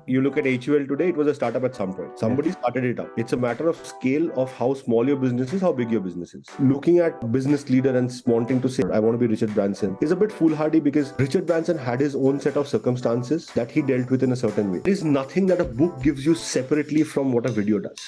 you look at HUL today, it was a startup at some point. Somebody started it up. It's a matter of scale of how small your business is, how big your business is. Looking at business leader and wanting to say, I want to be Richard Branson is a bit foolhardy because Richard Branson had his own set of circumstances that he dealt with in a certain way. There is nothing that a book gives you separately from what a video does.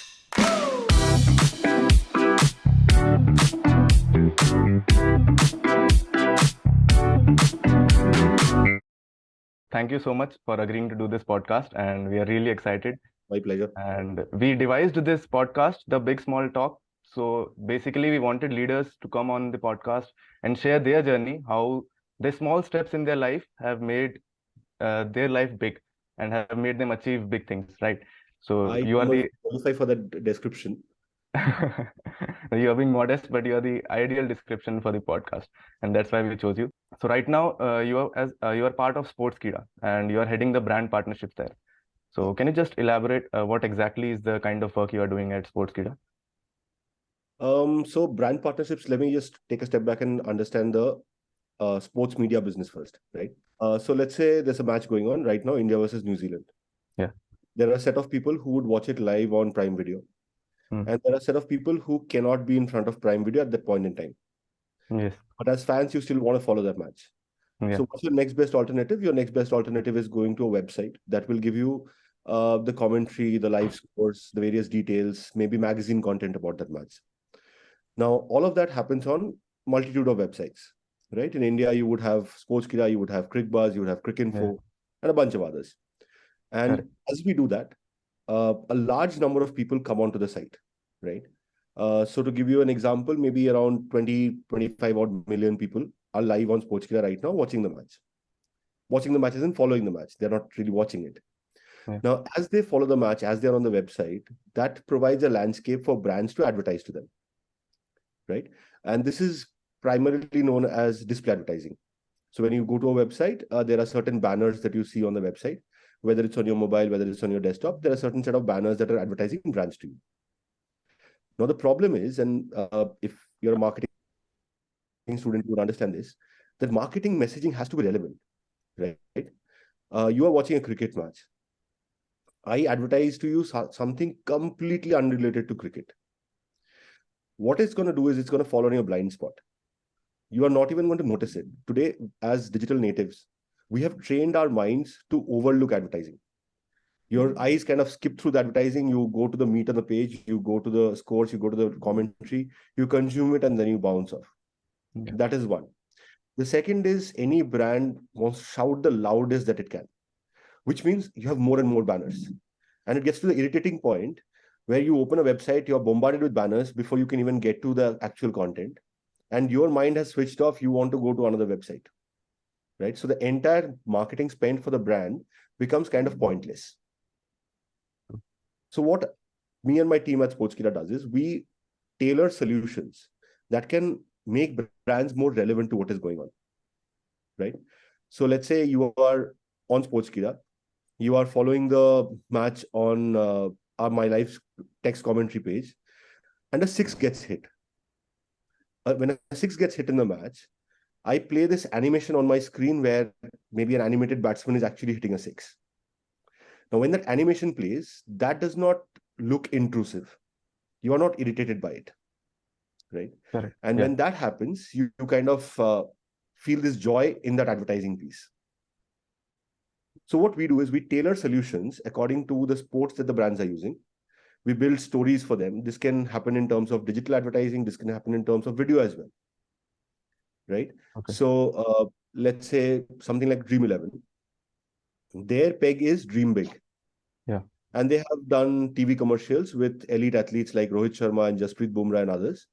Thank you so much for agreeing to do this podcast, and we are really excited. My pleasure. And we devised this podcast, the BigSmall Talk. So basically, we wanted leaders to come on the podcast and share their journey, how the small steps in their life have made their life big and have made them achieve big things, right? So you are the qualify for that description. You are being modest, but you are the ideal description for the podcast, and that's why we chose you. So right now, you are part of Sportskeeda, and you are heading the brand partnerships there. So can you just elaborate what exactly is the kind of work you are doing at Sportskeeda? So brand partnerships, let me just take a step back and understand the sports media business first, right? So let's say there's a match going on right now, India versus New Zealand. Yeah. There are a set of people who would watch it live on Prime Video. And there are a set of people who cannot be in front of Prime Video at that point in time. Yes. But as fans, you still want to follow that match. Yeah. So what's your next best alternative? Your next best alternative is going to a website that will give you the commentary, the live scores, the various details, maybe magazine content about that match. Now, all of that happens on multitude of websites, right? In India, you would have Sportskeeda, you would have CricBuzz, you would have Cricinfo, and a bunch of others. And as we do that, a large number of people come onto the site, right? So to give you an example, maybe around 20, 25 odd million people are live on Sportskeeda right now watching the match. Watching the match isn't following the match. They're not really watching it. Now, as they follow the match, as they're on the website, that provides a landscape for brands to advertise to them, right? And this is primarily known as display advertising. So when you go to a website, there are certain banners that you see on the website, whether it's on your mobile, whether it's on your desktop, there are a certain set of banners that are advertising brands to you. Now, the problem is, and if you're a marketing student, you would understand this, that marketing messaging has to be relevant, right? You are watching a cricket match. I advertise to you something completely unrelated to cricket. What it's going to do is it's going to fall on your blind spot. You are not even going to notice it. Today, as digital natives, we have trained our minds to overlook advertising. Your eyes kind of skip through the advertising. You go to the meat on the page, you go to the scores, you go to the commentary, you consume it, and then you bounce off. That is one. The second is any brand wants to shout the loudest that it can, which means you have more and more banners. And it gets to the irritating point where you open a website, you're bombarded with banners before you can even get to the actual content. And your mind has switched off, you want to go to another website, right? So the entire marketing spend for the brand becomes kind of pointless. So what me and my team at Sportskeeda does is we tailor solutions that can make brands more relevant to what is going on, right? So let's say you are on Sportskeeda, you are following the match on my live text commentary page, and a 6 gets hit. When a 6 gets hit in the match, I play this animation on my screen where maybe an animated batsman is actually hitting a 6. Now, when that animation plays, that does not look intrusive. You are not irritated by it, right? Correct. And when that happens, you kind of feel this joy in that advertising piece. So what we do is we tailor solutions according to the sports that the brands are using. We build stories for them. This can happen in terms of digital advertising. This can happen in terms of video as well, right? So let's say something like Dream 11. Their peg is dream big. And they have done TV commercials with elite athletes like Rohit Sharma and Jasprit Bumrah and others,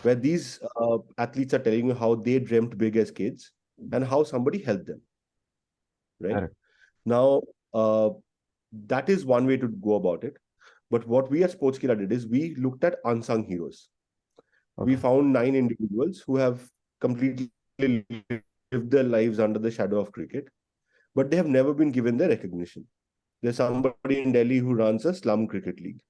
where these athletes are telling you how they dreamt big as kids and how somebody helped them, right? Now, that is one way to go about it. But what we at Sportskeeda did is we looked at unsung heroes. We found 9 individuals who have completely lived their lives under the shadow of cricket, but they have never been given their recognition. There's somebody in Delhi who runs a slum cricket league.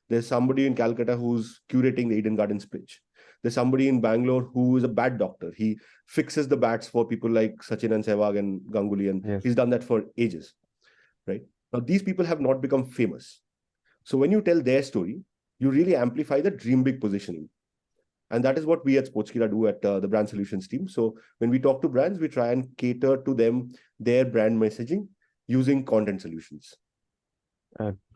There's somebody in Calcutta who's curating the Eden Gardens pitch. There's somebody in Bangalore who is a bat doctor. He fixes the bats for people like Sachin and Sehwag and Ganguly, and he's done that for ages, right? Now, these people have not become famous. So when you tell their story, you really amplify the dream big positioning. And that is what we at Sportskeeda do at the brand solutions team. So when we talk to brands, we try and cater to them, their brand messaging using content solutions.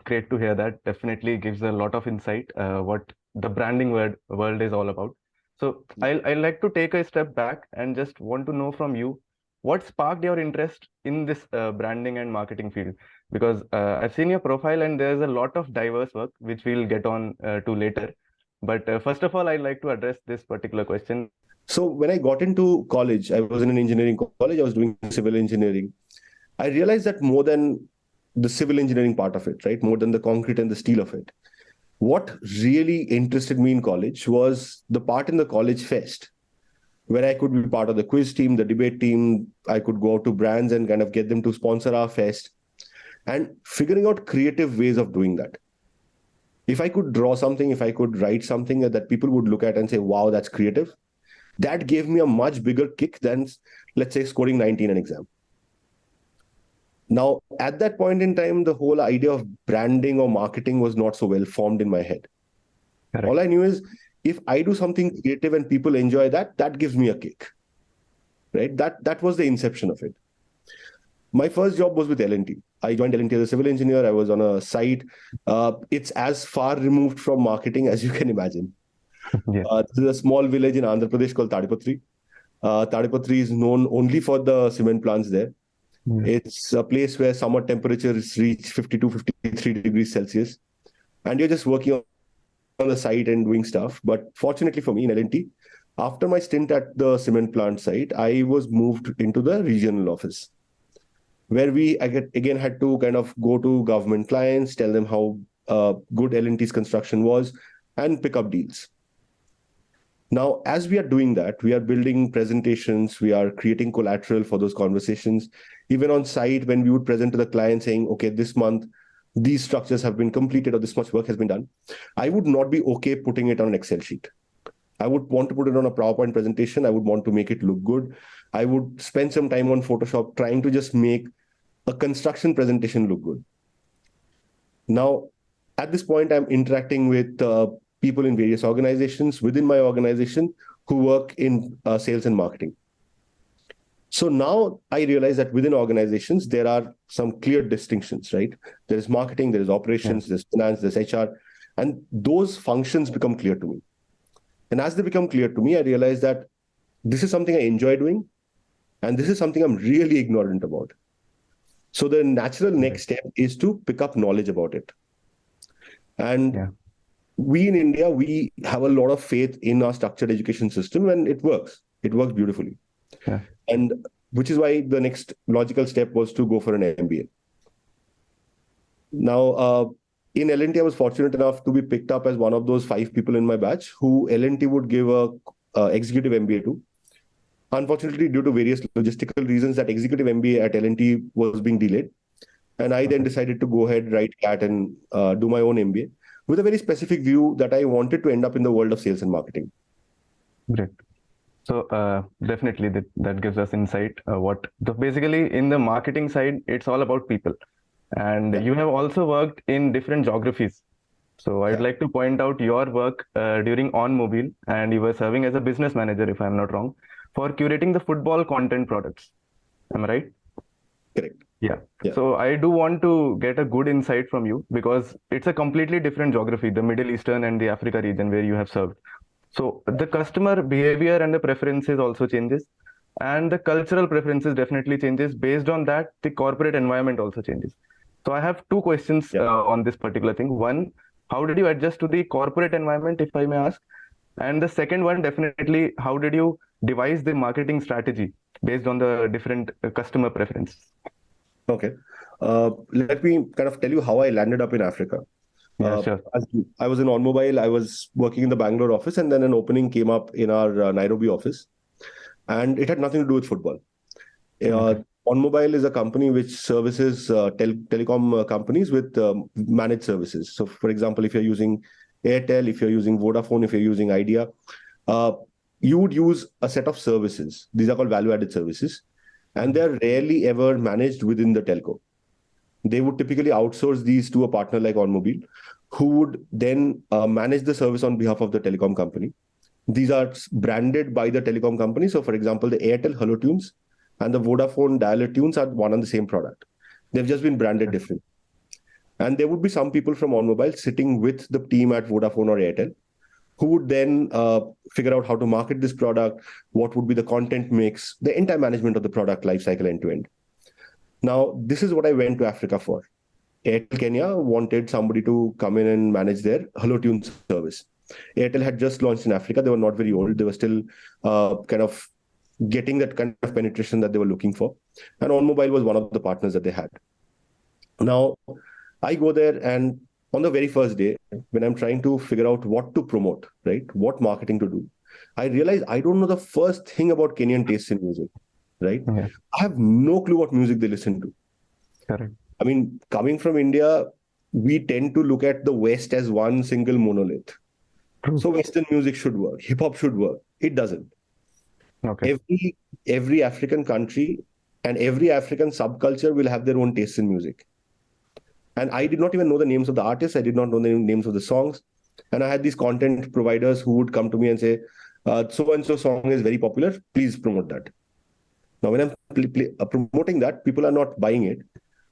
Great to hear that. Definitely gives a lot of insight what the branding world is all about. So I like to take a step back and just want to know from you what sparked your interest in this branding and marketing field, because I've seen your profile and there's a lot of diverse work which we'll get on to later. But first of all, I'd like to address this particular question. So when I got into college, I was in an engineering college. I was doing civil engineering. I realized that more than the civil engineering part of it, right, more than the concrete and the steel of it, what really interested me in college was the part in the college fest, where I could be part of the quiz team, the debate team. I could go out to brands and kind of get them to sponsor our fest, and figuring out creative ways of doing that. If I could draw something, if I could write something that people would look at and say, wow, that's creative, that gave me a much bigger kick than, let's say, scoring 90 in an exam. Now, at that point in time, the whole idea of branding or marketing was not so well formed in my head. Correct. All I knew is if I do something creative and people enjoy that, that gives me a kick, right? That was the inception of it. My first job was with L&T. I joined L&T as a civil engineer. I was on a site. It's as far removed from marketing as you can imagine. Yes. This is a small village in Andhra Pradesh called Tadipatri. Tadipatri is known only for the cement plants there. It's a place where summer temperatures reach 52, 53 degrees Celsius. And you're just working on the site and doing stuff. But fortunately for me in L&T, after my stint at the cement plant site, I was moved into the regional office, where again had to kind of go to government clients, tell them how good L&T's construction was, and pick up deals. Now, as we are doing that, we are building presentations, we are creating collateral for those conversations. Even on site, when we would present to the client saying, okay, this month, these structures have been completed or this much work has been done, I would not be okay putting it on an Excel sheet. I would want to put it on a PowerPoint presentation. I would want to make it look good. I would spend some time on Photoshop trying to just make a construction presentation look good. Now, at this point, I'm interacting with people in various organizations within my organization who work in sales and marketing. So now I realize that within organizations, there are some clear distinctions, right? There is marketing, there is operations, there's finance, there's HR, and those functions become clear to me. And as they become clear to me, I realize that this is something I enjoy doing, and this is something I'm really ignorant about. So the natural next step is to pick up knowledge about it. And we in India, we have a lot of faith in our structured education system, and it works. It works beautifully. And which is why the next logical step was to go for an MBA. Now, in L&T, I was fortunate enough to be picked up as one of those 5 people in my batch who L&T would give a executive MBA to. Unfortunately, due to various logistical reasons, that executive MBA at L&T was being delayed. And I then decided to go ahead, write CAT and do my own MBA with a very specific view that I wanted to end up in the world of sales and marketing. Great. So definitely that gives us insight. Basically in the marketing side, it's all about people. And you have also worked in different geographies. So I'd like to point out your work during On Mobile, and you were serving as a business manager, if I'm not wrong, for curating the football content products. Am I right? Correct. Yeah. So I do want to get a good insight from you because it's a completely different geography, the Middle Eastern and the Africa region where you have served. So the customer behavior and the preferences also changes, and the cultural preferences definitely changes. Based on that, the corporate environment also changes. So I have 2 questions on this particular thing. One, how did you adjust to the corporate environment, if I may ask? And the second one, definitely, how did you devise the marketing strategy based on the different customer preferences? Okay. Let me kind of tell you how I landed up in Africa. Sure. I was in On Mobile. I was working in the Bangalore office, and then an opening came up in our Nairobi office, and it had nothing to do with football. On Mobile is a company which services telecom companies with managed services. So, for example, if you're using Airtel, if you're using Vodafone, if you're using Idea, you would use a set of services. These are called value-added services, and they're rarely ever managed within the telco. they would typically outsource these to a partner like OnMobile, who would then manage the service on behalf of the telecom company. These are branded by the telecom company. So, for example, the Airtel Hello Tunes and the Vodafone Dialer Tunes are one and the same product. They've just been branded different. And there would be some people from OnMobile sitting with the team at Vodafone or Airtel, who would then figure out how to market this product, what would be the content mix, the entire management of the product lifecycle end to end. Now, this is what I went to Africa for. Airtel Kenya wanted somebody to come in and manage their Hello Tune service. Airtel had just launched in Africa. They were not very old. They were still kind of getting that kind of penetration that they were looking for. And OnMobile was one of the partners that they had. Now, I go there, and on the very first day, when I'm trying to figure out what to promote, right, what marketing to do, I realize I don't know the first thing about Kenyan tastes in music, right? Yeah. I have no clue what music they listen to. Correct. I mean, coming from India, we tend to look at the West as one single monolith. True. So Western music should work, hip hop should work. It doesn't. Okay. Every African country and every African subculture will have their own tastes in music. And I did not even know the names of the artists. I did not know the names of the songs. And I had these content providers who would come to me and say, so and so song is very popular. Please promote that. Now, when I'm promoting that, people are not buying it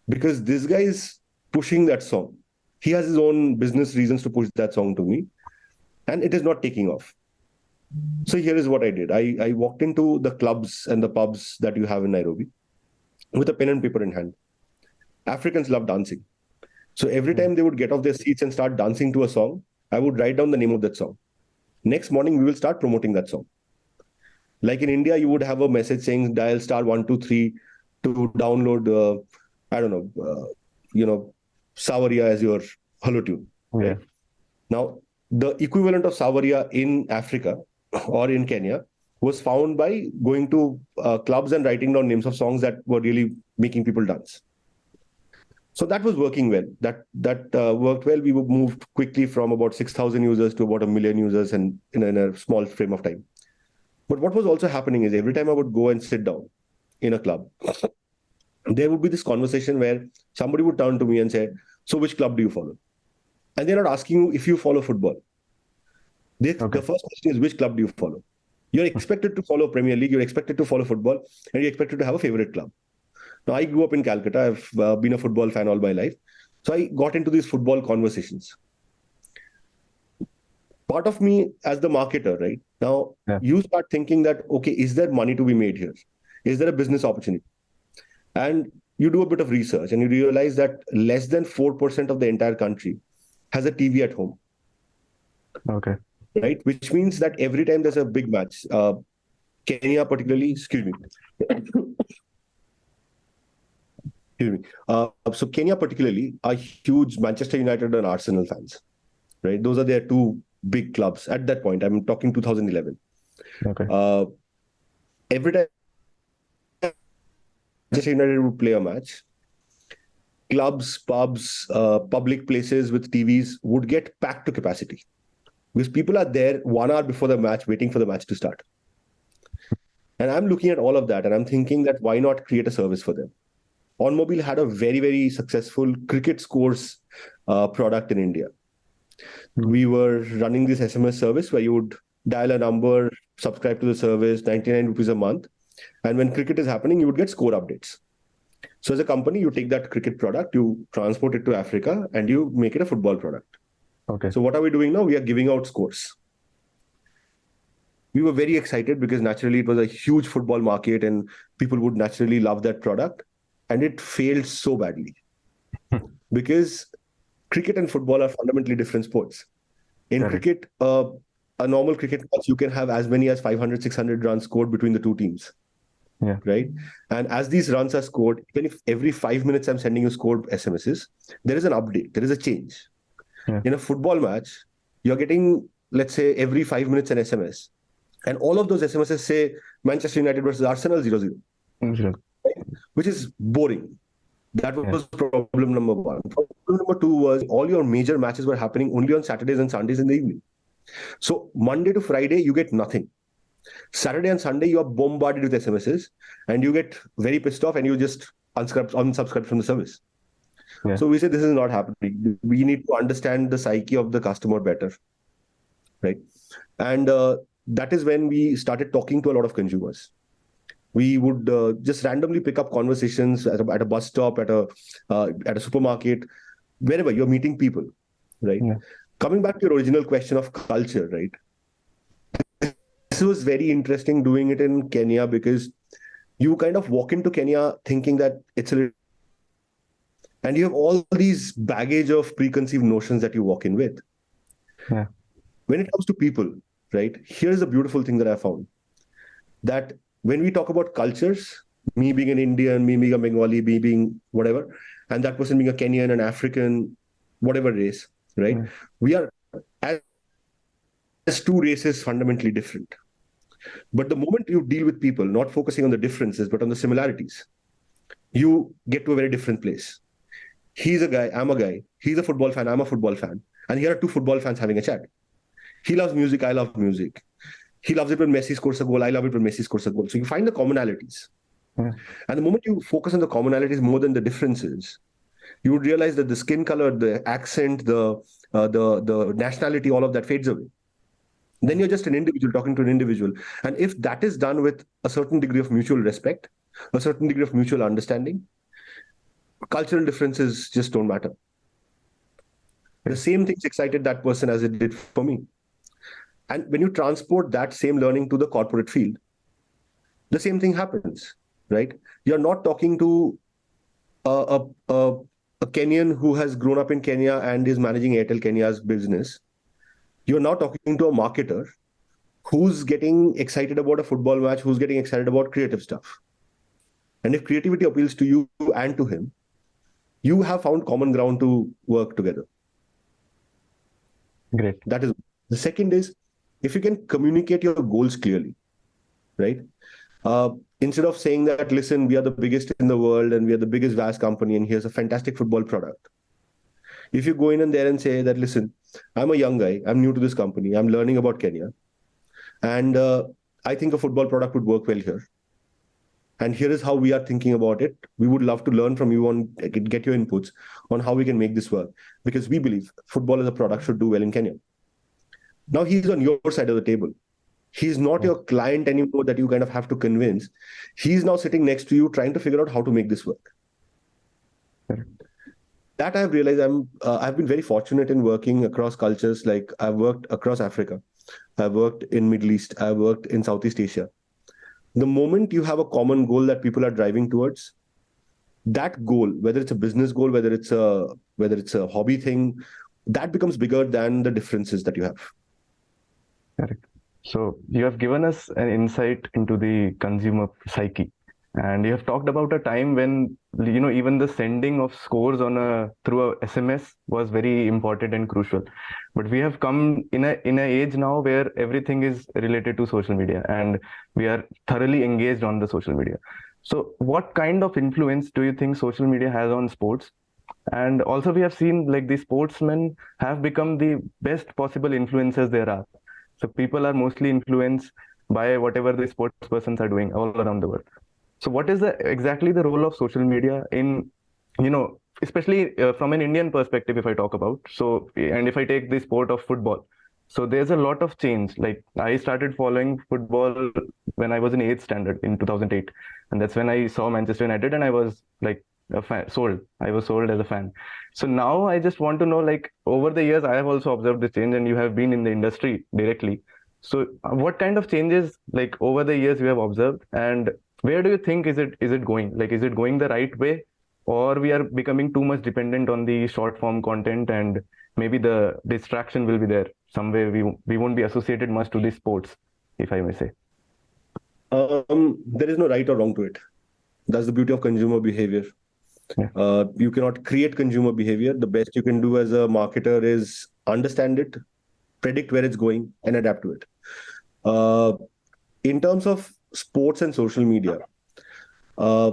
because this guy is pushing that song. He has his own business reasons to push that song to me, and it is not taking off. So here is what I did. I walked into the clubs and the pubs that you have in Nairobi with a pen and paper in hand. Africans love dancing. So every time they would get off their seats and start dancing to a song, I would write down the name of that song. Next morning, we will start promoting that song. Like in India, you would have a message saying dial star 123 to download, Savaria as your Hello Tune. Yeah. Right? Now, the equivalent of Savaria in Africa or in Kenya was found by going to clubs and writing down names of songs that were really making people dance. So that was working well. That worked well. We moved quickly from about 6,000 users to about 1 million users and in a small frame of time. But what was also happening is every time I would go and sit down in a club, there would be this conversation where somebody would turn to me and say, so which club do you follow? And they're not asking you if you follow football. The first question is, which club do you follow? You're expected to follow Premier League, you're expected to follow football, and you're expected to have a favorite club. Now, I grew up in Calcutta. I've been a football fan all my life. So I got into these football conversations. Part of me as the marketer, right? Now, you start thinking that, okay, is there money to be made here? Is there a business opportunity? And you do a bit of research and you realize that less than 4% of the entire country has a TV at home. Okay. Right? Which means that every time there's a big match, Kenya particularly, excuse me. So Kenya particularly are huge Manchester United and Arsenal fans, right? Those are their two big clubs at that point. I'm talking 2011. Okay. Every time Manchester United would play a match, clubs, pubs, public places with TVs would get packed to capacity because people are there 1 hour before the match waiting for the match to start. And I'm looking at all of that and I'm thinking that why not create a service for them? OnMobile had a very, very successful cricket scores product in India. We were running this SMS service where you would dial a number, subscribe to the service, 99 rupees a month. And when cricket is happening, you would get score updates. So as a company, you take that cricket product, you transport it to Africa, and you make it a football product. Okay. So what are we doing now? We are giving out scores. We were very excited because naturally it was a huge football market and people would naturally love that product. And it failed so badly because cricket and football are fundamentally different sports. In cricket, a normal cricket match, you can have as many as 500, 600 runs scored between the two teams. Yeah. Right. And as these runs are scored, even if every 5 minutes I'm sending you scored SMSs, there is an update, there is a change. Yeah. In a football match, you're getting, let's say, every 5 minutes an SMS. And all of those SMSs say Manchester United versus Arsenal 0-0. Right? Which is boring. That was problem number one. Problem number two was all your major matches were happening only on Saturdays and Sundays in the evening. So Monday to Friday, you get nothing. Saturday and Sunday, you are bombarded with SMSs and you get very pissed off and you just unsubscribe from the service. Yeah. So we say this is not happening. We need to understand the psyche of the customer better, right? And that is when we started talking to a lot of consumers. We would just randomly pick up conversations at a bus stop, at a supermarket, wherever you're meeting people, right? Yeah. Coming back to your original question of culture, right? This was very interesting doing it in Kenya because you kind of walk into Kenya thinking that it's a, and you have all these baggage of preconceived notions that you walk in with. Yeah. When it comes to people, right? Here's the beautiful thing that I found, that when we talk about cultures, me being an Indian, me being a Bengali, me being whatever, and that person being a Kenyan, an African, whatever race, right? Yeah. We are as two races fundamentally different. But the moment you deal with people, not focusing on the differences, but on the similarities, you get to a very different place. He's a guy, I'm a guy. He's a football fan, I'm a football fan. And here are two football fans having a chat. He loves music, I love music. He loves it when Messi scores a goal, I love it when Messi scores a goal. So you find the commonalities. Yeah. And the moment you focus on the commonalities more than the differences, you would realize that the skin color, the accent, the nationality, all of that fades away. Then you're just an individual talking to an individual. And if that is done with a certain degree of mutual respect, a certain degree of mutual understanding, cultural differences just don't matter. The same things excited that person as it did for me. And when you transport that same learning to the corporate field, the same thing happens, right? You're not talking to a Kenyan who has grown up in Kenya and is managing Airtel Kenya's business. You're now talking to a marketer who's getting excited about a football match, who's getting excited about creative stuff. And if creativity appeals to you and to him, you have found common ground to work together. Great. That is the second is, if you can communicate your goals clearly, right? Instead of saying that, listen, we are the biggest in the world and we are the biggest vast company and here's a fantastic football product. If you go in and there and say that, listen, I'm a young guy, I'm new to this company, I'm learning about Kenya, and I think a football product would work well here. And here is how we are thinking about it. We would love to learn from you on, get your inputs on how we can make this work. Because we believe football as a product should do well in Kenya. Now he's on your side of the table. He's not your client anymore that you kind of have to convince. He's now sitting next to you trying to figure out how to make this work. That I've realized I've been very fortunate in working across cultures. Like I've worked across Africa. I've worked in Middle East. I've worked in Southeast Asia. The moment you have a common goal that people are driving towards, that goal, whether it's a business goal, whether it's a hobby thing, that becomes bigger than the differences that you have. Correct. So you have given us an insight into the consumer psyche, and you have talked about a time when even the sending of scores through a SMS was very important and crucial. But we have come in a age now where everything is related to social media, and we are thoroughly engaged on the social media. So what kind of influence do you think social media has on sports? And also we have seen like the sportsmen have become the best possible influencers there are. So people are mostly influenced by whatever the sports persons are doing all around the world. So what is exactly the role of social media in, especially from an Indian perspective, if I talk about, so, and if I take the sport of football, so there's a lot of change. Like I started following football when I was in 8th standard in 2008. And that's when I saw Manchester United and I was like a fan, sold. I was sold as a fan. So now I just want to know, like over the years, I have also observed this change and you have been in the industry directly. So what kind of changes like over the years you have observed, and where do you think is it going? Like, is it going the right way, or we are becoming too much dependent on the short form content, and maybe the distraction will be there somewhere. We won't be associated much to the sports, if I may say. There is no right or wrong to it. That's the beauty of consumer behavior. Yeah. You cannot create consumer behavior. The best you can do as a marketer is understand it, predict where it's going, and adapt to it. In terms of sports and social media, uh,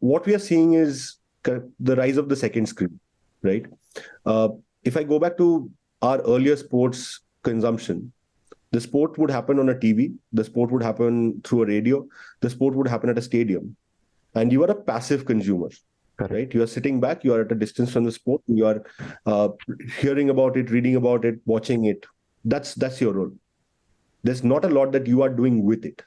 what we are seeing is the rise of the second screen, right? If I go back to our earlier sports consumption, the sport would happen on a TV, the sport would happen through a radio, the sport would happen at a stadium, and you are a passive consumer. Correct. right? You are sitting back, you are at a distance from the sport, you are hearing about it, reading about it, watching it. That's your role. There's not a lot that you are doing with it.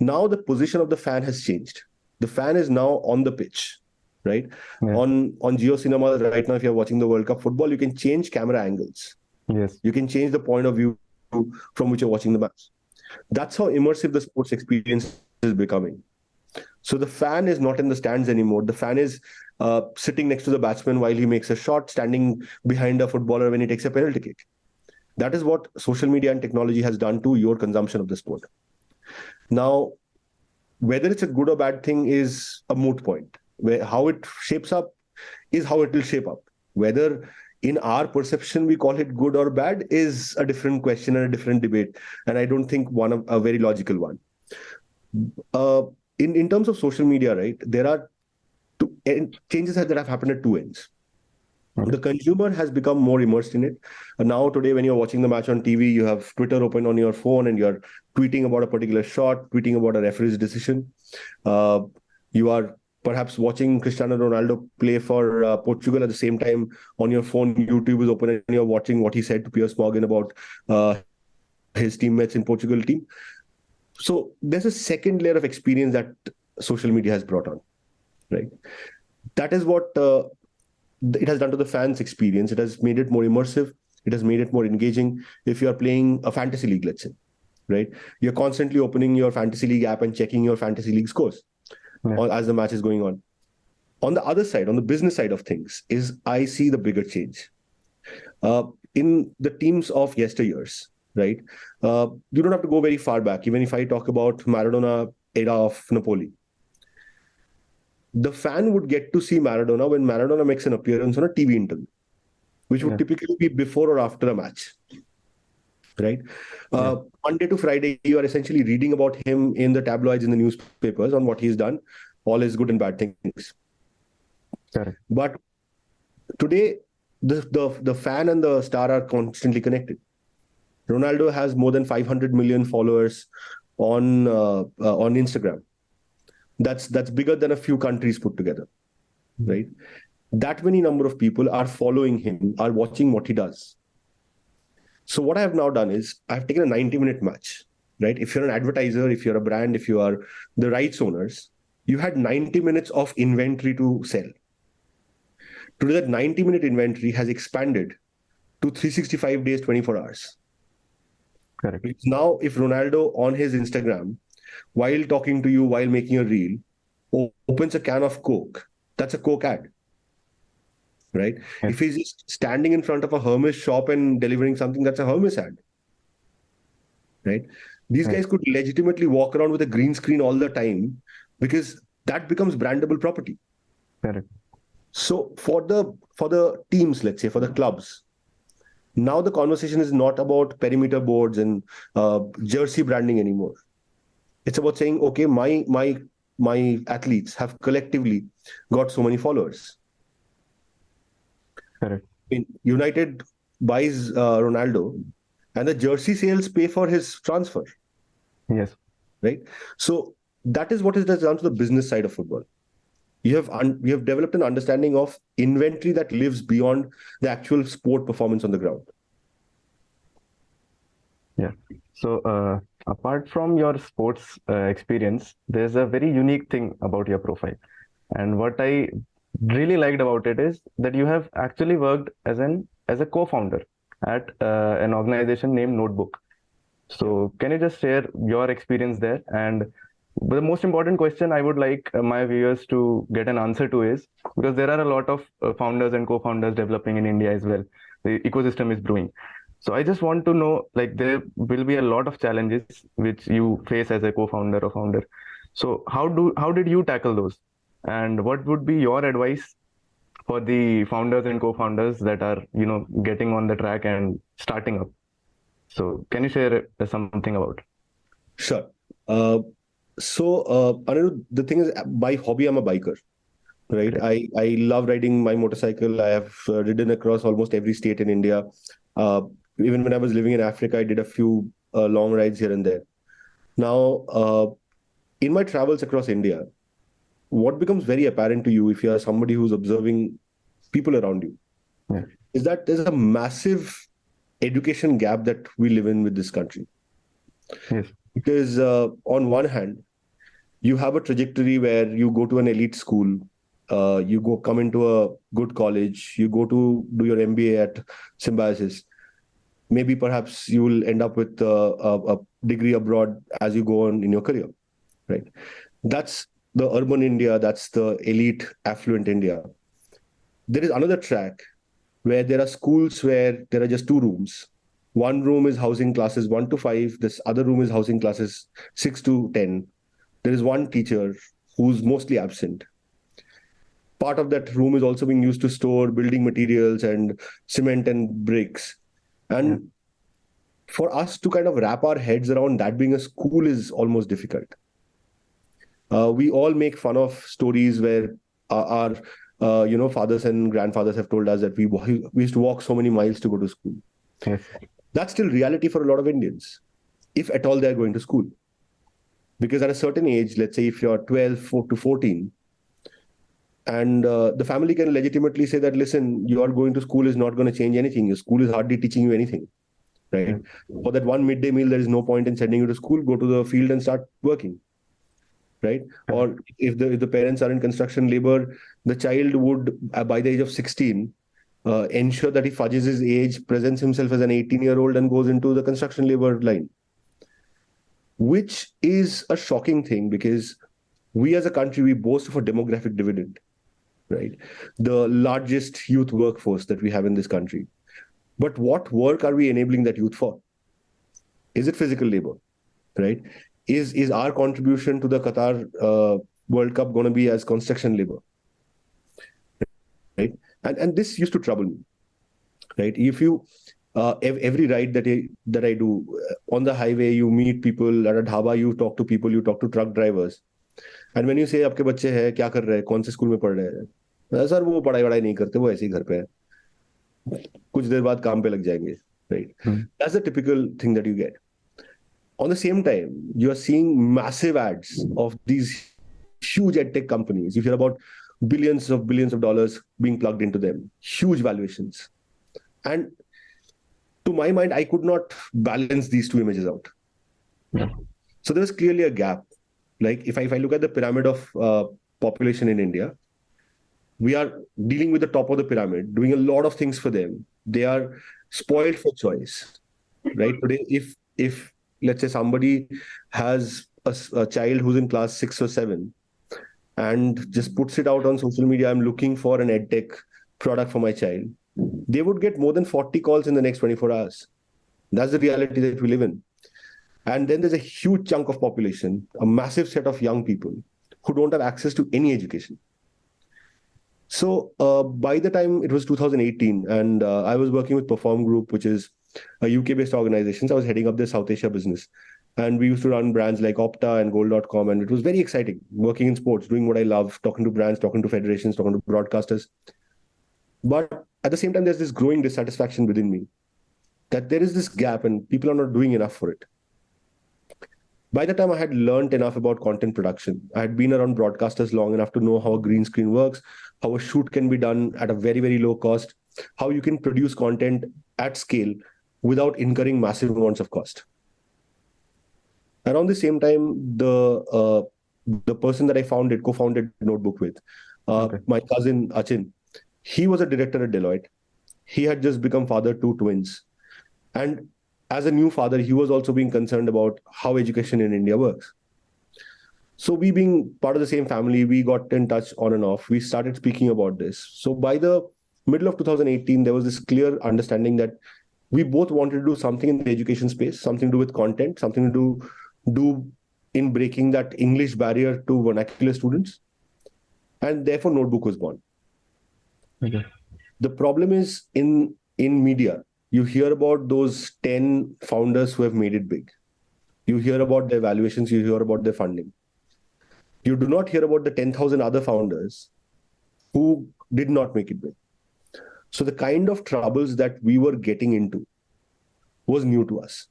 Now the position of the fan has changed. The fan is now on the pitch, right? Yeah. On Geo Cinema right now, if you're watching the World Cup football, you can change camera angles. Yes. You can change the point of view from which you're watching the match. That's how immersive the sports experience is becoming. So the fan is not in the stands anymore. The fan is sitting next to the batsman while he makes a shot, standing behind a footballer when he takes a penalty kick. That is what social media and technology has done to your consumption of the sport. Now, whether it's a good or bad thing is a moot point. How it shapes up is how it will shape up. Whether in our perception we call it good or bad is a different question and a different debate. And I don't think a very logical one. In terms of social media, right, there are changes that have happened at two ends. The consumer has become more immersed in it. Now, today, when you're watching the match on TV, you have Twitter open on your phone and you're tweeting about a particular shot, tweeting about a referee's decision. You are perhaps watching Cristiano Ronaldo play for Portugal at the same time on your phone. YouTube is open and you're watching what he said to Piers Morgan about his teammates in Portugal team. So there's a second layer of experience that social media has brought on, right? That is what it has done to the fans' experience. It has made it more immersive. It has made it more engaging. If you are playing a fantasy league, let's say, right, you're constantly opening your fantasy league app and checking your fantasy league scores as the match is going on. On the other side, on the business side of things, is I see the bigger change in the teams of yesteryears, right? You don't have to go very far back. Even if I talk about Maradona era of Napoli, the fan would get to see Maradona when Maradona makes an appearance on a TV interview, which would typically be before or after a match, right? Monday to Friday, you are essentially reading about him in the tabloids, in the newspapers, on what he's done, all his good and bad things. Correct. But today, the fan and the star are constantly connected. Ronaldo has more than 500 million followers on Instagram. That's bigger than a few countries put together, right? That many number of people are following him, are watching what he does. So what I have now done is I've taken a 90-minute match, right? If you're an advertiser, if you're a brand, if you are the rights owners, you had 90 minutes of inventory to sell. Today, that 90-minute inventory has expanded to 365 days, 24 hours. Correct. Now, if Ronaldo on his Instagram, while talking to you, while making a reel, opens a can of Coke, that's a Coke ad, right? If he's just standing in front of a Hermes shop and delivering something, that's a Hermes ad, right? These guys could legitimately walk around with a green screen all the time because that becomes brandable property. Correct. So for the teams, let's say, for the clubs, now the conversation is not about perimeter boards and jersey branding anymore. It's about saying, okay, my athletes have collectively got so many followers. Correct. United buys Ronaldo, and the jersey sales pay for his transfer. Yes. Right. So that is what it has done to the business side of football. We have developed an understanding of inventory that lives beyond the actual sport performance on the ground. Yeah. So apart from your sports experience, there's a very unique thing about your profile. And what I really liked about it is that you have actually worked as a co-founder at an organization named Notebook. So can you just share your experience there? And the most important question I would like my viewers to get an answer to is, because there are a lot of founders and co-founders developing in India as well. The ecosystem is brewing. So I just want to know, like, there will be a lot of challenges which you face as a co-founder or founder. So how did you tackle those? And what would be your advice for the founders and co-founders that are, getting on the track and starting up? So can you share something about it? Sure. Anirudh, the thing is, by hobby, I'm a biker, right? I love riding my motorcycle. I have ridden across almost every state in India. Even when I was living in Africa, I did a few long rides here and there. Now, in my travels across India, what becomes very apparent to you if you are somebody who's observing people around you Yeah. is that there's a massive education gap that we live in with this country. Yes. Because on one hand, you have a trajectory where you go to an elite school, you come into a good college, you go to do your MBA at Symbiosis. Maybe perhaps you will end up with a degree abroad as you go on in your career, right? That's the urban India, that's the elite, affluent India. There is another track where there are schools where there are just two rooms. One room is housing classes 1 to 5, this other room is housing classes 6 to 10. There is one teacher who's mostly absent. Part of that room is also being used to store building materials and cement and bricks. And for us to kind of wrap our heads around that being a school is almost difficult. We all make fun of stories where our fathers and grandfathers have told us that we used to walk so many miles to go to school. Yes. That's still reality for a lot of Indians, if at all they're going to school. Because at a certain age, let's say if you're 12 to 14, and the family can legitimately say that, listen, you are going to school is not going to change anything. Your school is hardly teaching you anything, right? For that one midday meal, there is no point in sending you to school. Go to the field and start working, right? Or if the parents are in construction labor, the child would, by the age of 16, ensure that he fudges his age, presents himself as an 18-year-old and goes into the construction labor line. Which is a shocking thing because we as a country, we boast of a demographic dividend, right? The largest youth workforce that we have in this country. But what work are we enabling that youth for? Is it physical labor, right? Is our contribution to the Qatar World Cup going to be as construction labor, right? And this used to trouble me, right? If you every ride that I do on the highway, you meet people at a dhaba, you talk to people, you talk to truck drivers, and when you say आपके बच्चे हैं क्या कर रहे हैं, कौन से school में पढ़ रहे हैं, सर वो पढ़ाई वढ़ाई नहीं करते, वो ऐसे ही घर पे है, कुछ देर बाद काम पे लग जाएंगे, right? That's the typical thing that you get. On the same time, you are seeing massive ads of these huge edtech companies. You hear about billions of dollars being plugged into them, huge valuations. And to my mind, I could not balance these two images out. So there was clearly a gap. Like if I look at the pyramid of population in India, we are dealing with the top of the pyramid, doing a lot of things for them. They are spoiled for choice, right? Today, if let's say somebody has a child who's in class 6 or 7 and just puts it out on social media, I'm looking for an edtech product for my child, they would get more than 40 calls in the next 24 hours. That's the reality that we live in. And then there's a huge chunk of population, a massive set of young people who don't have access to any education. So by the time it was 2018, and I was working with Perform Group, which is a UK-based organization. So I was heading up their South Asia business. And we used to run brands like Opta and Gold.com. And it was very exciting working in sports, doing what I love, talking to brands, talking to federations, talking to broadcasters. But at the same time, there's this growing dissatisfaction within me that there is this gap and people are not doing enough for it. By the time I had learned enough about content production, I had been around broadcasters long enough to know how a green screen works, how a shoot can be done at a very, very low cost, how you can produce content at scale without incurring massive amounts of cost. Around the same time, the person that I co-founded Notebook with, my cousin Achin, he was a director at Deloitte. He had just become father to twins. And as a new father, he was also being concerned about how education in India works. So we being part of the same family, we got in touch on and off. We started speaking about this. So by the middle of 2018, there was this clear understanding that we both wanted to do something in the education space, something to do with content, something to do in breaking that English barrier to vernacular students. And therefore, Notebook was born. Okay. The problem is in media, you hear about those 10 founders who have made it big. You hear about their valuations, you hear about their funding. You do not hear about the 10,000 other founders who did not make it big. So the kind of troubles that we were getting into was new to us.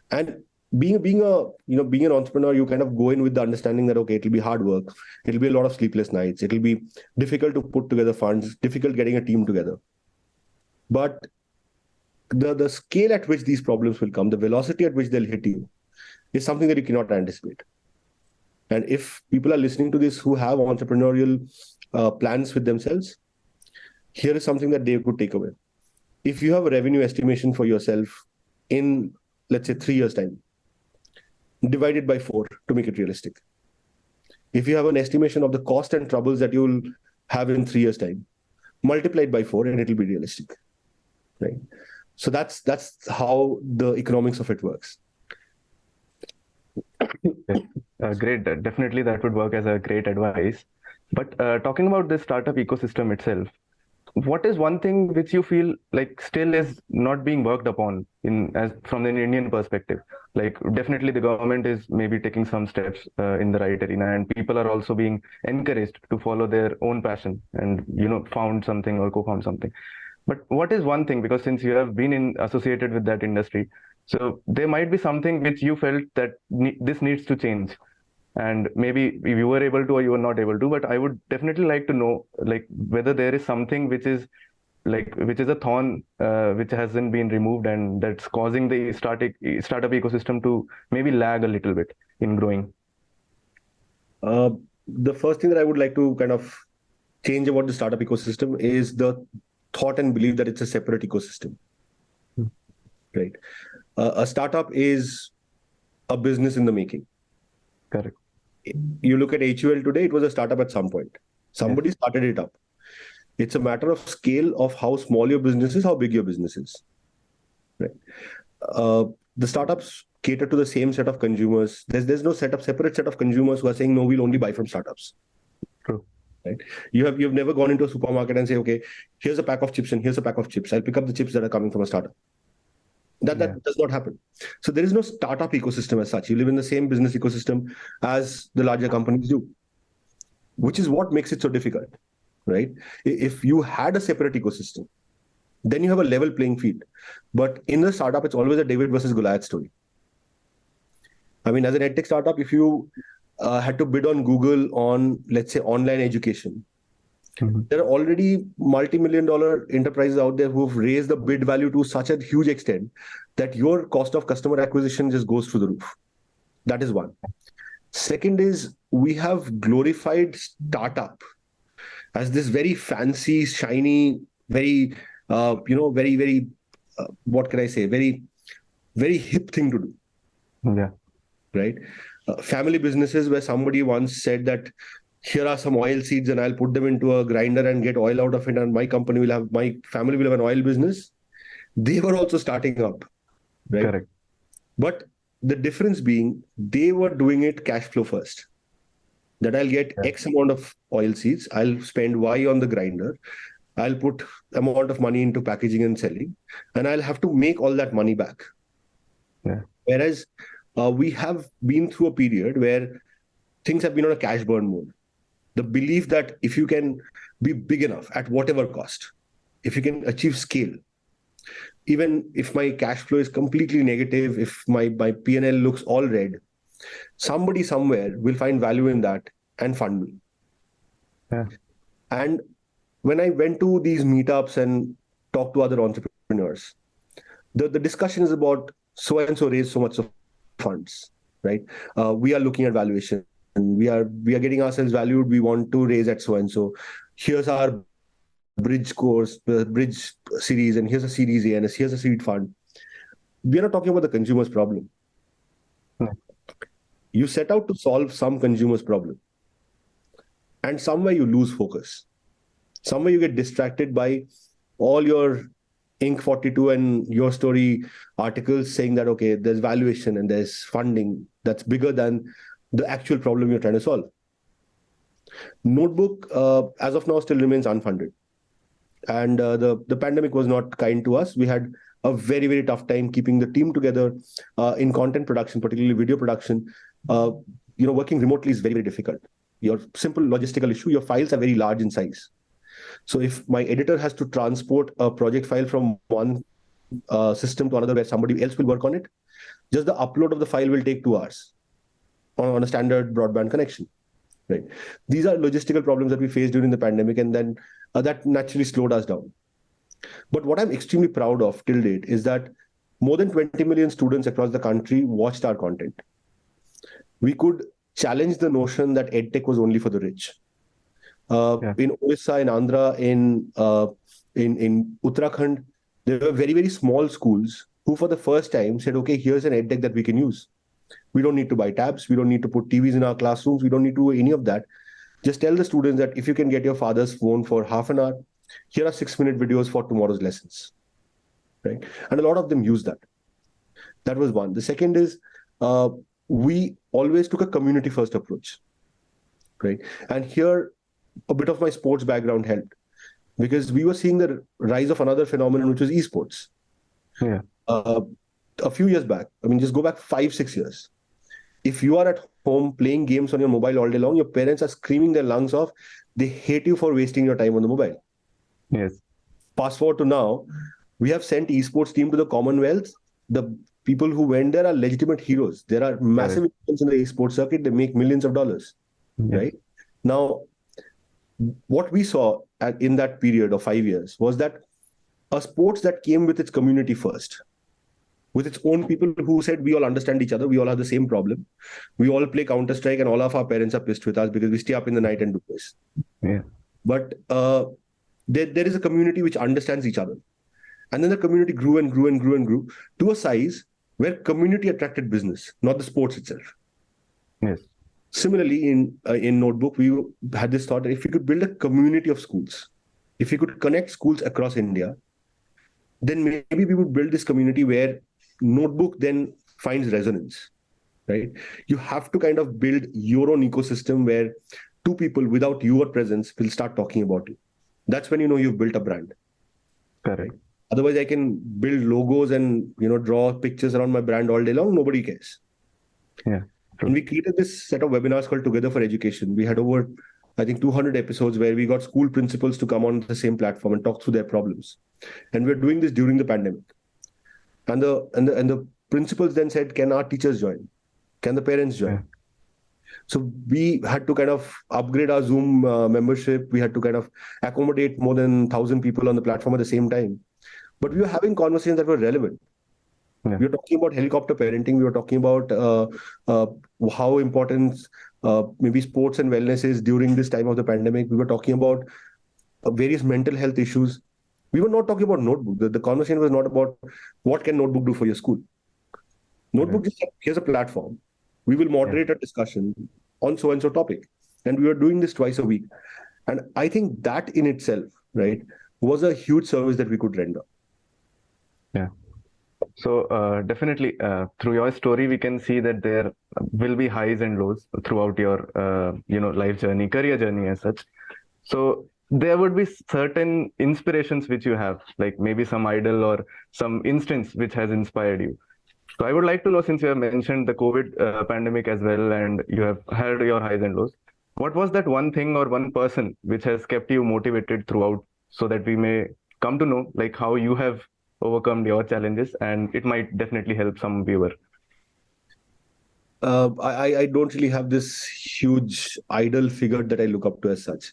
And being an entrepreneur, you kind of go in with the understanding that okay, it'll be hard work, it'll be a lot of sleepless nights, it'll be difficult to put together funds, difficult getting a team together. But the scale at which these problems will come, the velocity at which they'll hit you, is something that you cannot anticipate. And if people are listening to this who have entrepreneurial plans with themselves, here is something that they could take away. If you have a revenue estimation for yourself in, let's say, 3 years' time, divide it by 4 to make it realistic. If you have an estimation of the cost and troubles that you'll have in 3 years' time, multiply it by 4 and it'll be realistic, right? So that's how the economics of it works. Great. Definitely, that would work as a great advice. But talking about this startup ecosystem itself, what is one thing which you feel like still is not being worked upon from an Indian perspective? Like definitely the government is maybe taking some steps in the right arena, and people are also being encouraged to follow their own passion and found something or co-found something. But what is one thing, because since you have been associated with that industry, so there might be something which you felt that this needs to change, and maybe you were able to or you were not able to, but I would definitely like to know like whether there is something which is a thorn which hasn't been removed and that's causing the startup ecosystem to maybe lag a little bit in growing. The first thing that I would like to kind of change about the startup ecosystem is the thought and belief that it's a separate ecosystem. Right? A startup is a business in the making. Correct. You look at HUL today, it was a startup at some point. Somebody started it up. It's a matter of scale of how small your business is, how big your business is. Right? The startups cater to the same set of consumers. There's no separate set of consumers who are saying, no, we'll only buy from startups. True. Right? You've never gone into a supermarket and say, okay, here's a pack of chips and here's a pack of chips. I'll pick up the chips that are coming from a startup. That does not happen. So there is no startup ecosystem as such. You live in the same business ecosystem as the larger companies do, which is what makes it so difficult, right? If you had a separate ecosystem, then you have a level playing field. But in the startup, it's always a David versus Goliath story. I mean, as an edtech startup, if you had to bid on Google on, let's say, online education, there are already multi-million-dollar enterprises out there who've raised the bid value to such a huge extent that your cost of customer acquisition just goes through the roof. That is one. Second is we have glorified startup as this very fancy, shiny, very, what can I say? Very, very hip thing to do. Yeah. Right? Family businesses where somebody once said that here are some oil seeds and I'll put them into a grinder and get oil out of it and my family will have an oil business. They were also starting up, right? Correct. But the difference being they were doing it cash flow first. That I'll get X amount of oil seeds, I'll spend Y on the grinder, I'll put amount of money into packaging and selling, and I'll have to make all that money back. Yeah. Whereas we have been through a period where things have been on a cash burn mode. The belief that if you can be big enough at whatever cost, if you can achieve scale, even if my cash flow is completely negative, if my P&L looks all red, somebody somewhere will find value in that and fund me. Yeah. And when I went to these meetups and talked to other entrepreneurs, the discussion is about so and so raised so much of funds, right? We are looking at valuation. And we are getting ourselves valued. We want to raise at so and so. Here's our bridge course, the bridge series, and here's a series A, and here's a seed fund. We are not talking about the consumer's problem. You set out to solve some consumer's problem, and somewhere you lose focus. Somewhere you get distracted by all your Inc. 42 and your story articles saying that okay, there's valuation and there's funding that's bigger than the actual problem you're trying to solve. Notebook, as of now, still remains unfunded. And the pandemic was not kind to us. We had a very, very tough time keeping the team together in content production, particularly video production. Working remotely is very, very difficult. Your simple logistical issue, your files are very large in size. So if my editor has to transport a project file from one system to another where somebody else will work on it, Just the upload of the file will take 2 hours on a standard broadband connection, right? These are logistical problems that we faced during the pandemic, and then that naturally slowed us down. But what I'm extremely proud of till date is that more than 20 million students across the country watched our content. We could challenge the notion that edtech was only for the rich. In Orissa, in Andhra, in Uttarakhand, there were very, very small schools who for the first time said, okay, here's an edtech that we can use. We don't need to buy tabs. We don't need to put TVs in our classrooms. We don't need to do any of that. Just tell the students that if you can get your father's phone for half an hour, here are 6-minute videos for tomorrow's lessons, right? And a lot of them use that. That was one. The second is we always took a community-first approach, right? And here, a bit of my sports background helped, because we were seeing the rise of another phenomenon, which was esports. Yeah. A few years back, I mean, just go back 5-6 years. If you are at home playing games on your mobile all day long, your parents are screaming their lungs off. They hate you for wasting your time on the mobile. Yes. Fast forward to now, we have sent esports team to the Commonwealth. The people who went there are legitimate heroes. There are massive influence in the esports circuit. They make millions of dollars, right? Now, what we saw in that period of 5 years was that a sports that came with its community first, with its own people who said, we all understand each other, we all have the same problem, we all play Counter-Strike, and all of our parents are pissed with us because we stay up in the night and do this. Yeah. But there is a community which understands each other. And then the community grew and grew and grew and grew to a size where community attracted business, not the sports itself. Yes. Similarly, in Notebook, we had this thought that if we could build a community of schools, if we could connect schools across India, then maybe we would build this community where Notebook then finds resonance, right? You have to kind of build your own ecosystem where two people without your presence will start talking about you. That's when you know you've built a brand. Correct. Otherwise, I can build logos and draw pictures around my brand all day long. Nobody cares. Yeah. And we created this set of webinars called Together for Education. We had over, I think, 200 episodes where we got school principals to come on the same platform and talk through their problems. And we're doing this during the pandemic. And the principals then said, can our teachers join? Can the parents join? Yeah. So we had to kind of upgrade our Zoom membership. We had to kind of accommodate more than 1,000 people on the platform at the same time. But we were having conversations that were relevant. Yeah. We were talking about helicopter parenting. We were talking about how important maybe sports and wellness is during this time of the pandemic. We were talking about various mental health issues. We were not talking about Notebook. The conversation was not about what can Notebook do for your school. Notebook just said, here's a platform. We will moderate a discussion on so-and-so topic. And we were doing this twice a week. And I think that in itself, right, was a huge service that we could render. Yeah. So definitely through your story, we can see that there will be highs and lows throughout your, life journey, career journey as such. So there would be certain inspirations which you have, like maybe some idol or some instance which has inspired you. So I would like to know, since you have mentioned the COVID pandemic as well, and you have had your highs and lows, what was that one thing or one person which has kept you motivated throughout, so that we may come to know like how you have overcome your challenges, and it might definitely help some viewer. I don't really have this huge idol figure that I look up to as such.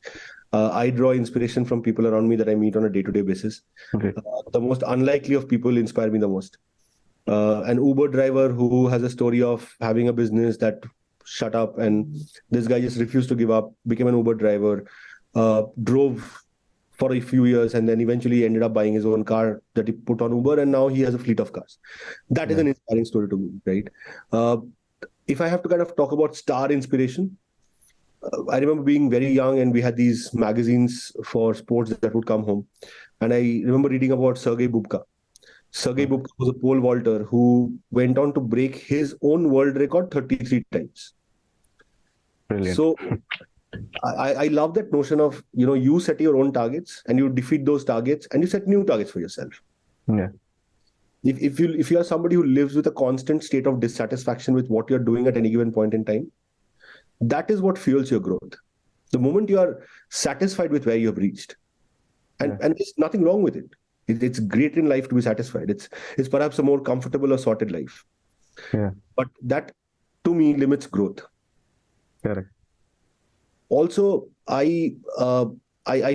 I draw inspiration from people around me that I meet on a day-to-day basis. Okay. The most unlikely of people inspire me the most. An Uber driver who has a story of having a business that shut up, and this guy just refused to give up, became an Uber driver, drove for a few years, and then eventually ended up buying his own car that he put on Uber, and now he has a fleet of cars. That is an inspiring story to me, right? If I have to kind of talk about star inspiration, I remember being very young and we had these magazines for sports that would come home. And I remember reading about Sergei Bubka. Sergei Bubka was a pole vaulter who went on to break his own world record 33 times. Brilliant. So I love that notion of, you set your own targets and you defeat those targets and you set new targets for yourself. Yeah. If you are somebody who lives with a constant state of dissatisfaction with what you're doing at any given point in time, that is what fuels your growth. The moment you are satisfied with where you have reached, and there's nothing wrong with it. It's great in life to be satisfied. It's perhaps a more comfortable or sorted life. Yeah. But that, to me, limits growth. Correct. Also, I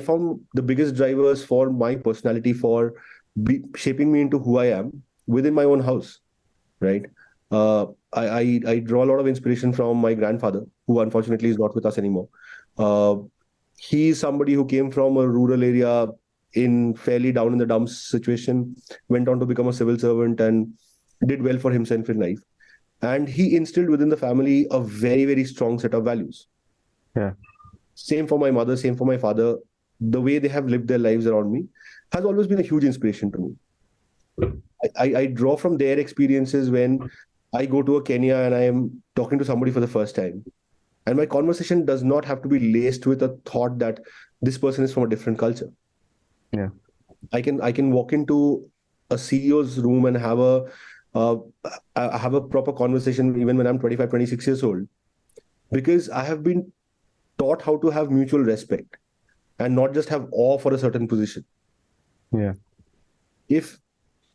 found the biggest drivers for my personality, for shaping me into who I am, within my own house, right? I draw a lot of inspiration from my grandfather, who unfortunately is not with us anymore. Uh, he is somebody who came from a rural area in fairly down in the dumps situation, went on to become a civil servant and did well for himself in life. And he instilled within the family a very, very strong set of values. Yeah. Same for my mother, same for my father. The way they have lived their lives around me has always been a huge inspiration to me. I draw from their experiences when I go to a Kenya and I am talking to somebody for the first time. And my conversation does not have to be laced with a thought that this person is from a different culture. Yeah. I can walk into a CEO's room and uh, have a proper conversation even when I'm 25, 26 years old, because I have been taught how to have mutual respect and not just have awe for a certain position. Yeah. If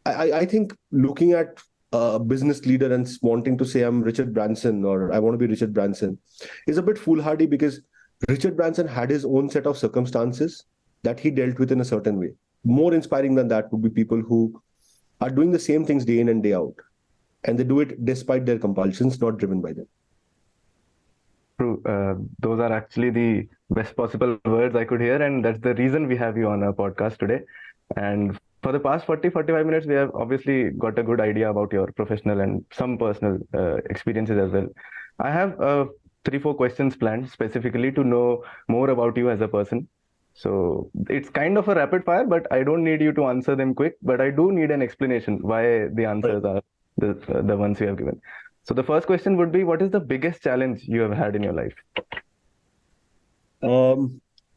I think looking at a business leader and wanting to say I'm Richard Branson or I want to be Richard Branson is a bit foolhardy, because Richard Branson had his own set of circumstances that he dealt with in a certain way. More inspiring than that would be people who are doing the same things day in and day out, and they do it despite their compulsions, not driven by them. True. Those are actually the best possible words I could hear, and that's the reason we have you on our podcast today. And for the past 40, 45 minutes, we have obviously got a good idea about your professional and some personal experiences as well. I have three, four questions planned specifically to know more about you as a person. So it's kind of a rapid fire, but I don't need you to answer them quick, but I do need an explanation why the Right. answers are the ones you have given. So the first question would be, what is the biggest challenge you have had in your life?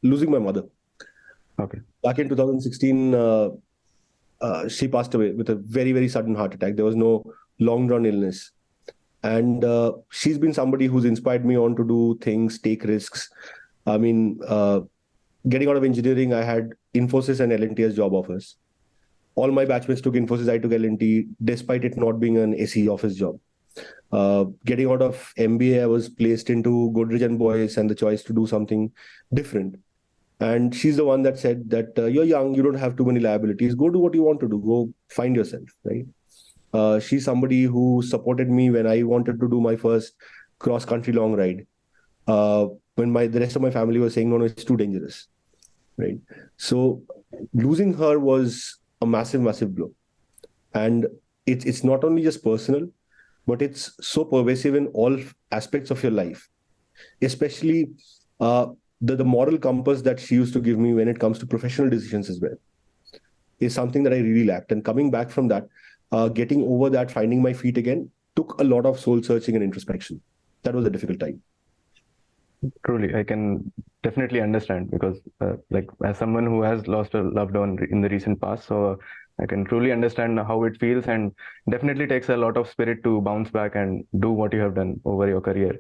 Losing my mother. Okay. Back in 2016, she passed away with a very, very sudden heart attack. There was no long run illness. And she's been somebody who's inspired me on to do things, take risks. I mean, getting out of engineering, I had Infosys and L&T as job offers. All my batchmates took Infosys, I took L&T, despite it not being an SE office job. Getting out of MBA, I was placed into Godrej and Boyce and the choice to do something different. And she's the one that said that you're young, you don't have too many liabilities. Go do what you want to do. Go find yourself, right? She's somebody who supported me when I wanted to do my first cross country long ride. When the rest of my family was saying, no, no, it's too dangerous, right? So losing her was a massive, massive blow. And it's not only just personal, but it's so pervasive in all aspects of your life, especially uh, the moral compass that she used to give me when it comes to professional decisions as well is something that I really lacked. And coming back from that, getting over that, finding my feet again, took a lot of soul searching and introspection. That was a difficult time. Truly, I can definitely understand because, like, as someone who has lost a loved one in the recent past, so I can truly understand how it feels, and definitely takes a lot of spirit to bounce back and do what you have done over your career.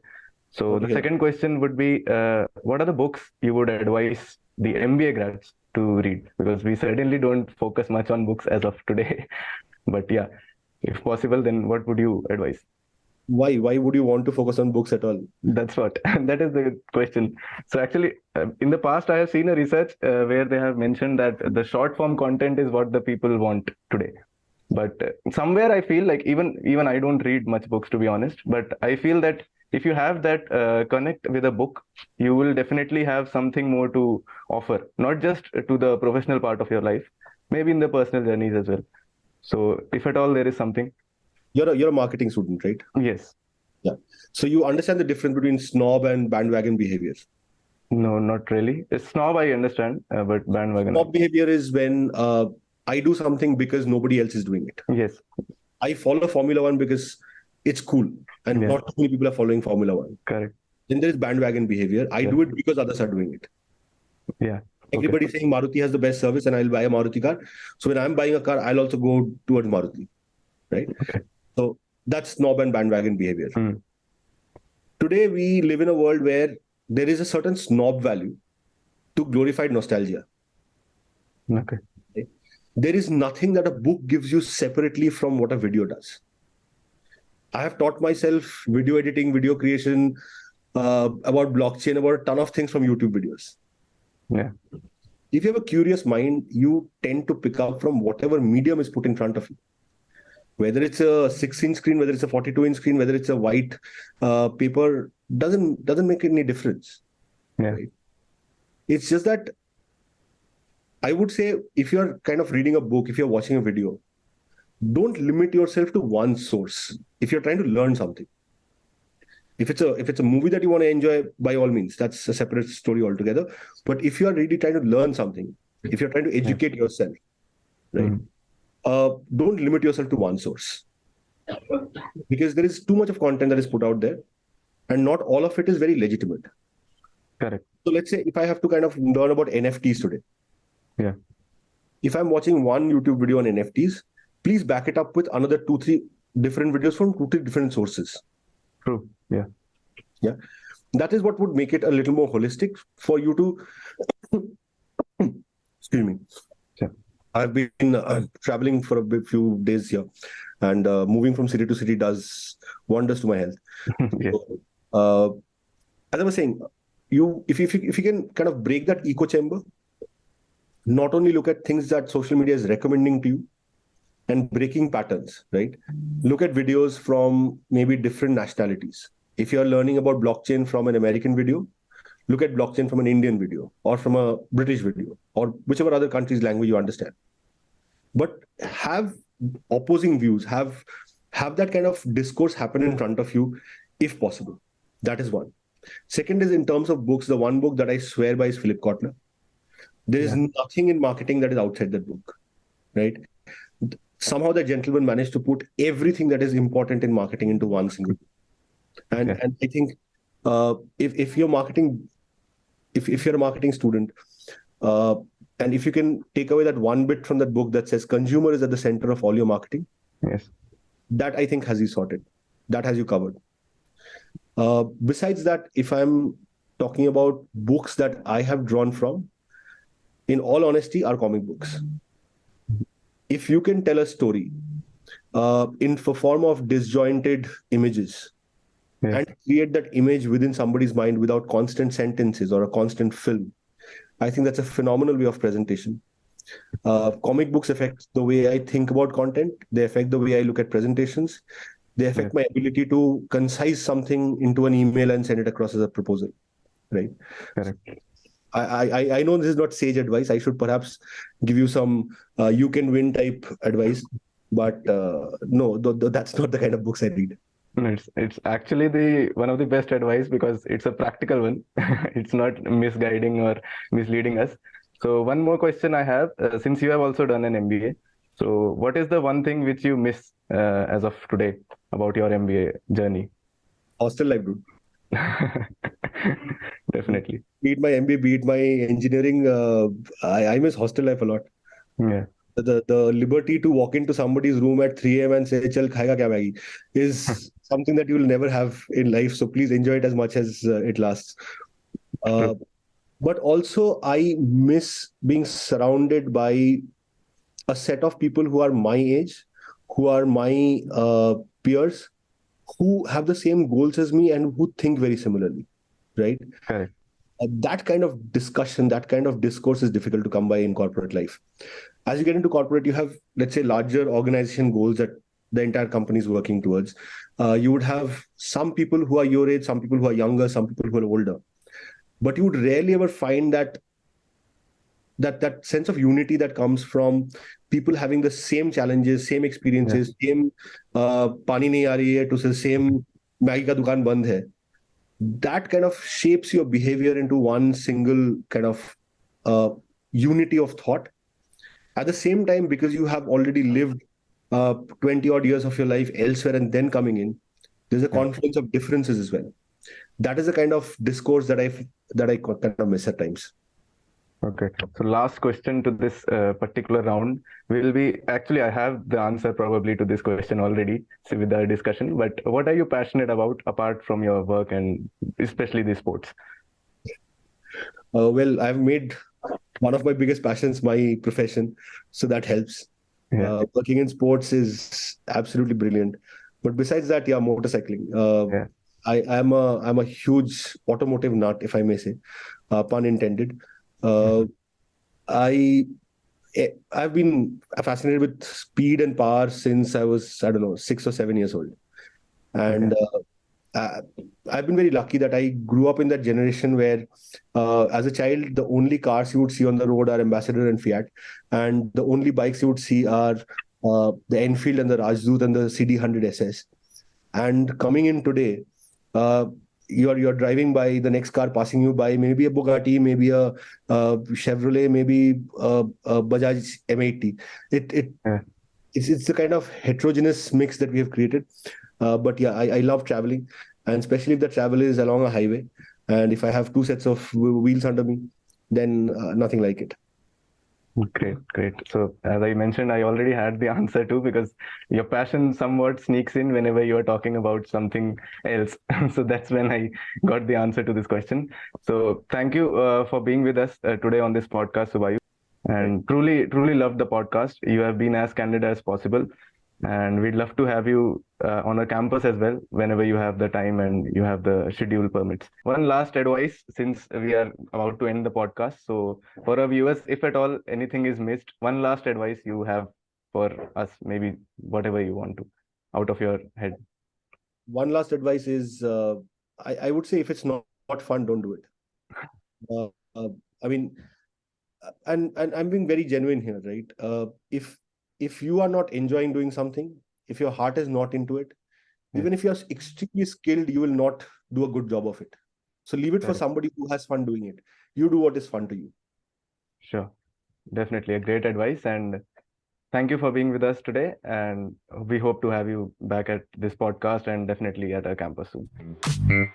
So Sorry to the hear that. second question would be, what are the books you would advise the MBA grads to read? Because we certainly don't focus much on books as of today. But yeah, if possible, then what would you advise? Why would you want to focus on books at all? That's what, that is the question. So actually, in the past, I have seen a research where they have mentioned that the short form content is what the people want today. But somewhere I feel like even I don't read much books, to be honest. But I feel that if you have that connect with a book, you will definitely have something more to offer, not just to the professional part of your life, maybe in the personal journeys as well. So if at all there is something, You're a marketing student, right? yes, Yeah. So you understand the difference between snob and bandwagon behavior. no, not really. Snob I understand, but bandwagon, Snob behavior is when I do something because nobody else is doing it. yes, I follow Formula One because it's cool, and yeah, not too many people are following Formula One. correct, Then there is bandwagon behavior. I yeah, do it because others are doing it. yeah, okay, Everybody saying Maruti has the best service, and I'll buy a Maruti car. So when I'm buying a car, I'll also go towards Maruti, right? okay, So that's snob and bandwagon behavior. mm, Today we live in a world where there is a certain snob value to glorified nostalgia. okay, There is nothing that a book gives you separately from what a video does. I have taught myself video editing, video creation, about blockchain, about a ton of things from YouTube videos. Yeah. If you have a curious mind, you tend to pick up from whatever medium is put in front of you. Whether it's a 6-inch screen, whether it's a 42-inch screen, whether it's a white paper, doesn't make any difference. Yeah. Right? It's just that I would say if you're kind of reading a book, if you're watching a video, don't limit yourself to one source. If you're trying to learn something, if it's a movie that you want to enjoy, by all means, that's a separate story altogether. But if you are really trying to learn something, if you're trying to educate yourself, right, don't limit yourself to one source, because there is too much of content that is put out there, and not all of it is very legitimate. Correct. So let's say if I have to kind of learn about NFTs today, Yeah. if I'm watching one YouTube video on NFTs, please back it up with another 2-3 different videos from 2-3 different sources. True. Yeah. Yeah, that is what would make it a little more holistic for you to excuse me. Sure. I've been traveling for a few days here, and moving from city to city does wonders to my health. Yeah. So, as I was saying, if you can kind of break that echo chamber, not only look at things that social media is recommending to you and breaking patterns, right? Look at videos from maybe different nationalities. If you're learning about blockchain from an American video, look at blockchain from an Indian video or from a British video or whichever other country's language you understand. But have opposing views, have that kind of discourse happen in front of you if possible. That is one. Second is in terms of books, the one book that I swear by is Philip Kotler. There is nothing in marketing that is outside that book, right? Somehow the gentleman managed to put everything that is important in marketing into one single book. And I think if you're marketing, if you're a marketing student, and if you can take away that one bit from that book that says consumer is at the center of all your marketing, Yes. that I think has you sorted. That has you covered. Besides that, if I'm talking about books that I have drawn from, in all honesty, are comic books. If you can tell a story in the form of disjointed images, and create that image within somebody's mind without constant sentences or a constant film, I think that's a phenomenal way of presentation. Comic books affect the way I think about content. They affect the way I look at presentations. They affect my ability to concise something into an email and send it across as a proposal, right? Correct. I know this is not sage advice. I should perhaps give you some you can win type advice, but no, that's not the kind of books I read. It's actually the one of the best advice because it's a practical one. It's not misguiding or misleading us. So one more question I have, since you have also done an MBA, so what is the one thing which you miss as of today about your MBA journey? Hostel life, dude. Definitely. Be it my MBA, be it my engineering, I miss hostel life a lot. Yeah. The liberty to walk into somebody's room at 3 a.m. and say, "Chal, khayega kya bhai?" is something that you will never have in life. So please enjoy it as much as it lasts. But also, I miss being surrounded by a set of people who are my age, who are my peers, who have the same goals as me and who think very similarly, right? Correct. That kind of discussion, that kind of discourse is difficult to come by in corporate life. As you get into corporate, you have, let's say, larger organization goals that the entire company is working towards. You would have some people who are your age, some people who are younger, some people who are older. But you would rarely ever find that sense of unity that comes from people having the same challenges, same experiences, same pani nahi aa rahi hai to say same Maggie ka dukaan band hai. That kind of shapes your behavior into one single kind of unity of thought. At the same time, because you have already lived 20 odd years of your life elsewhere and then coming in, there's a confluence of differences as well. That is the kind of discourse that I kind of miss at times. Okay. So last question to this particular round will be, actually, I have the answer probably to this question already with our discussion, but what are you passionate about apart from your work and especially the sports? Well, I've made one of my biggest passions my profession, so that helps. Working in sports is absolutely brilliant. But besides that, yeah, motorcycling. Yeah. I'm a huge automotive nut, if I may say, pun intended. Uh, Mhm. I I've been fascinated with speed and power since I was, I don't know, 6 or 7 years old. Okay. And uh, I've been very lucky that I grew up in that generation where, as a child, the only cars you would see on the road are Ambassador and Fiat, and the only bikes you would see are the Enfield and the Rajdoot and the CD100 SS. And coming in today, uh, you're driving by, the next car passing you by, maybe a Bugatti, maybe a Chevrolet, maybe a Bajaj M80. It Yeah. it's the kind of heterogeneous mix that we have created. But yeah, I love traveling, and especially if the travel is along a highway, and if I have two sets of wheels under me, then nothing like it. Great, great. So as I mentioned, I already had the answer too, because your passion somewhat sneaks in whenever you are talking about something else. So that's when I got the answer to this question. So thank you for being with us today on this podcast, Subhayu. Right. And truly, truly loved the podcast. You have been as candid as possible. And we'd love to have you on our campus as well whenever you have the time and you have the schedule permits. One last advice, since we are about to end the podcast. So for our viewers, if at all anything is missed, one last advice you have for us, maybe whatever you want to, out of your head. One last advice is, I would say, if it's not fun, don't do it. Uh, uh, I mean, and I'm being very genuine here, right? If you are not enjoying doing something, if your heart is not into it, Yes, even if you're extremely skilled, you will not do a good job of it. So leave it for correct. somebody who has fun doing it. You do what is fun to you. Sure. Definitely a great advice. And thank you for being with us today. And we hope to have you back at this podcast and definitely at our campus soon.